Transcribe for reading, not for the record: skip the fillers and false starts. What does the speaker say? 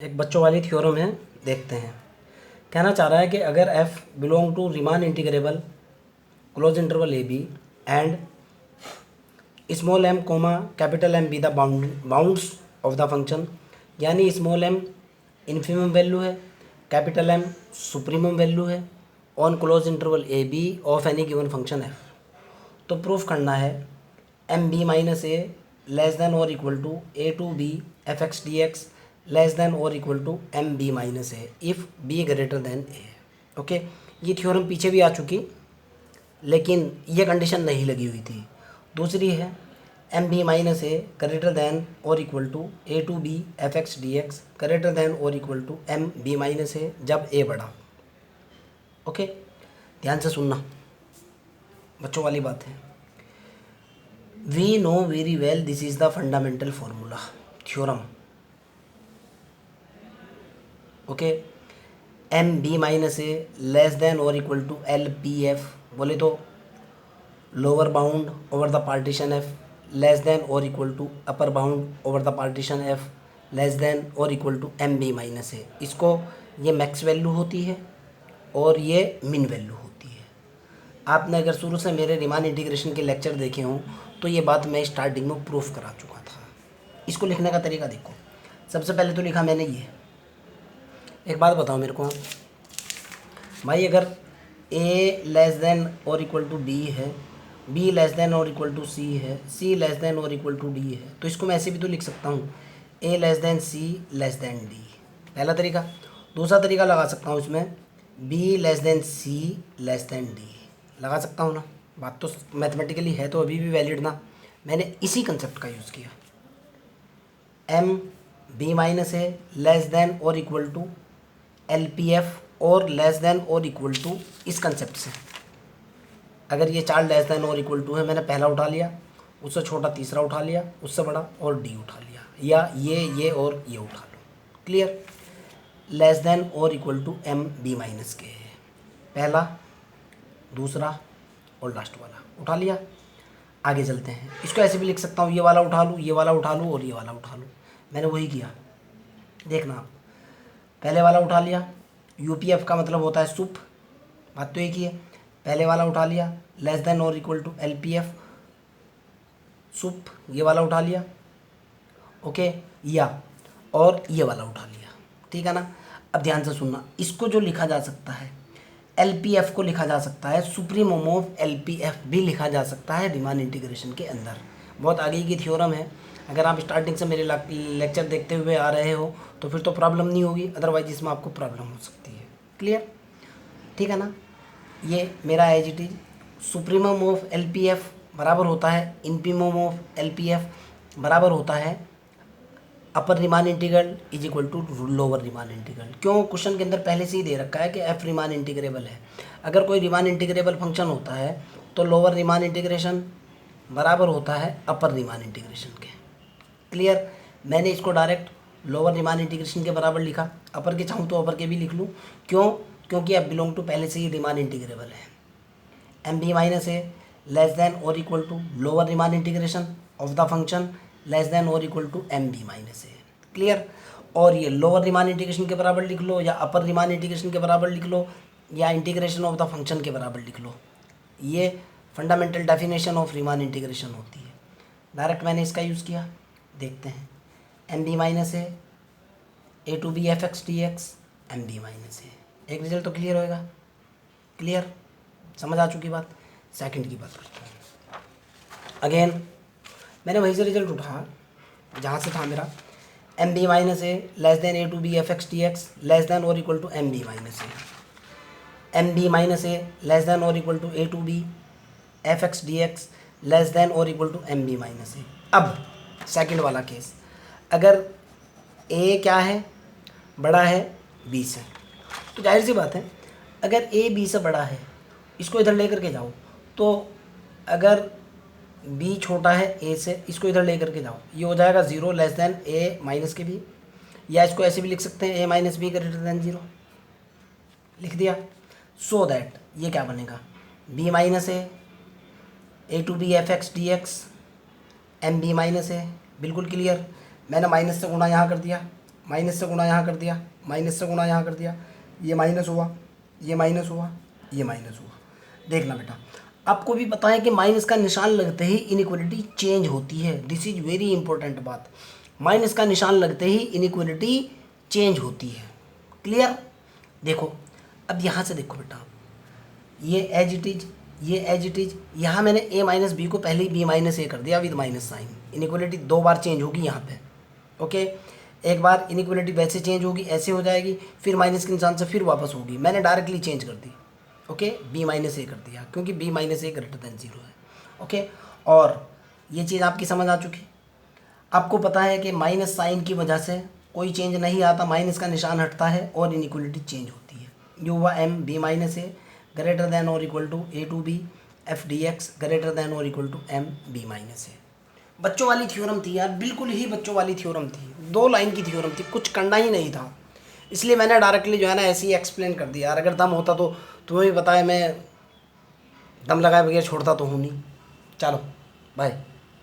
एक बच्चों वाली थ्योरम है, देखते हैं। कहना चाह रहा है कि अगर f belong to Riemann integrable close interval A B and small m comma capital M B the bounds of the function, यानी स्मॉल m इन्फिमम वैल्यू है, कैपिटल M सुप्रीमम वैल्यू है on close interval A B of any given function f, तो proof करना है M B minus A less than और equal to A to B F X D X less than और equal to M B minus A if B greater than A. Okay, ये theorem पीछे भी आ चुकी, लेकिन ये कंडीशन नहीं लगी हुई थी। दूसरी है M B minus A greater than और equal to A to B F X D X greater than और equal to M B minus A जब ए बड़ा। ओके, ध्यान से सुनना, बच्चों वाली बात है। We know very well this is the fundamental formula theorem. Okay, M B minus A less than और equal to L P F, बोले तो lower bound over the partition F less than और equal to upper bound over the partition F less than और equal to M B minus A. इसको ये max value होती है और ये मिन वैल्यू होती है। आपने अगर शुरू से मेरे रीमान इंटीग्रेशन के लेक्चर देखे हों तो ये बात मैं स्टार्टिंग में प्रूफ करा चुका था। इसको लिखने का तरीका देखो। सबसे पहले तो लिखा मैंने ये, एक बात बताओ मेरे को भाई, अगर a लेस देन और इक्वल टू b है, b लेस देन और इक्वल टू c है, c लेस देन और इक्वल टू d है, तो इसको मैं ऐसे भी तो लिख सकता हूँ a less than c less than d, पहला तरीका। दूसरा तरीका लगा सकता हूँ इसमें b less than c less than d, लगा सकता हूँ ना। बात तो मैथमेटिकली है तो अभी भी वैलिड ना। मैंने इसी कंसेप्ट का यूज़ किया, m b minus A less than और equal to L P F और लेस देन और इक्वल टू, इस कंसेप्ट से अगर ये चार लेस देन और इक्वल टू है, मैंने पहला उठा लिया, उससे छोटा तीसरा उठा लिया, उससे बड़ा और डी उठा लिया, या ये और ये उठा लो। क्लियर? लेस देन और equal to M B minus के, पहला दूसरा और लास्ट वाला उठा लिया। आगे चलते हैं, इसको ऐसे भी लिख सकता हूँ, ये वाला उठा लूँ, ये वाला उठा लूँ और ये वाला उठा लूँ। मैंने वही किया, देखना आप। पहले वाला उठा लिया, यूपीएफ का मतलब होता है सुप, बात तो एक ही है। पहले वाला उठा लिया लेस देन और इक्वल टू एलपीएफ सुप, ये वाला उठा लिया। ओके, या और ये वाला उठा लिया, ठीक है ना। अब ध्यान से सुनना, इसको जो लिखा जा सकता है एलपीएफ को लिखा जा सकता है सुप्रीमम ऑफ एलपीएफ भी लिखा जा सकता है रीमान इंटीग्रेशन के अंदर। बहुत आगे की थ्योरम है, अगर आप स्टार्टिंग से मेरे लेक्चर देखते हुए आ रहे हो तो फिर तो प्रॉब्लम नहीं होगी, अदरवाइज इसमें आपको प्रॉब्लम हो सकती है। क्लियर? ठीक है ना। ये मेरा as it is supremum of LPF बराबर होता है इनफीमम ऑफ एलपीएफ बराबर होता है upper Riemann integral is equal to lower Riemann integral. क्यों? क्वेश्चन के अंदर पहले से ही दे रखा है कि एफ रीमान इंटीग्रेबल है। अगर कोई रीमान इंटीग्रेबल फंक्शन होता है तो लोअर रीमान इंटीग्रेशन बराबर होता है अपर रीमान इंटीग्रेशन के। क्लियर? मैंने इसको डायरेक्ट लोअर रीमान इंटीग्रेशन के बराबर लिखा, अपर के चाहूँ तो अपर के भी लिख लूँ। क्यों? क्योंकि एफ बिलोंग टू पहले से ही रीमान इंटीग्रेबल है। M B minus A less than और equal to lower Riemann integration of the function less than और equal to M B minus A. Clear? और ये लोअर रीमान इंटीग्रेशन के बराबर लिख लो, या अपर रीमान इंटीग्रेशन के बराबर लिख लो, या इंटीग्रेशन ऑफ द फंक्शन के बराबर लिख लो। ये fundamental definition of Riemann integration होती है। डायरेक्ट मैंने इसका यूज़ किया, देखते हैं। M B minus A to B F X D X M B minus A, एक रिजल्ट तो क्लियर होएगा। क्लियर? समझ आ चुकी बात। सेकंड की बात करते हैं। अगेन मैंने वहीं से रिजल्ट उठा जहाँ से था मेरा, M B minus A less than A to B F X D X less than और equal to M B minus A. M B minus A less than और equal to A to B F X D X less than और equal to M B minus A. अब second वाला case, अगर ए क्या है, बड़ा है B से, तो जाहिर सी बात है अगर ए बी से बड़ा है, इसको इधर लेकर के जाओ, तो अगर बी छोटा है ए से, इसको इधर लेकर के जाओ, ये हो जाएगा zero less than A minus के बी, या इसको ऐसे भी लिख सकते हैं A minus B greater than zero, लिख दिया। सो दैट ये क्या बनेगा, B minus A to B F X D X M B minus A. बिल्कुल क्लियर? मैंने माइनस से गुणा यहाँ कर दिया, माइनस से गुणा यहाँ कर दिया, माइनस से गुणा यहाँ कर दिया, ये माइनस हुआ, ये माइनस हुआ, ये माइनस हुआ। देखना बेटा, आपको भी पता है कि माइनस का निशान लगते ही इनइक्वालिटी चेंज होती है। दिस इज वेरी इंपॉर्टेंट बात, माइनस का निशान लगते ही इनइक्वालिटी चेंज होती है। क्लियर? देखो अब यहाँ से देखो बेटा, ये एज इट इज, ये एज इट इज, यहाँ मैंने a माइनस बी को पहले ही b माइनस ए कर दिया विद माइनस साइन। इनइक्वालिटी दो बार चेंज होगी यहाँ पे। ओके, एक बार इनइक्वालिटी वैसे चेंज होगी, ऐसे हो जाएगी, फिर माइनस के निशान से फिर वापस होगी। मैंने डायरेक्टली चेंज कर दी। ओके, b माइनस ए कर दिया क्योंकि b minus A greater then 0 है। ओके, और ये चीज़ आपकी समझ आ चुकी। आपको पता है कि माइनस साइन की वजह से कोई चेंज नहीं आता, माइनस का निशान हटता है और इनइक्वालिटी चेंज होती है। ये हुआ m b minus A greater than और equal to a to b f dx greater than और equal to m b minus A. बच्चों वाली थ्योरम थी यार, बिल्कुल ही बच्चों वाली थ्योरम थी, 2 लाइन की थ्योरम थी, कुछ करना ही नहीं था। इसलिए मैंने डायरेक्टली जो है ना ऐसे ही एक्सप्लेन कर दिया यार। अगर दम होता तो तुम्हें भी पता है, मैं दम लगाए बगैर छोड़ता तो हूँ नहीं। चलो बाय।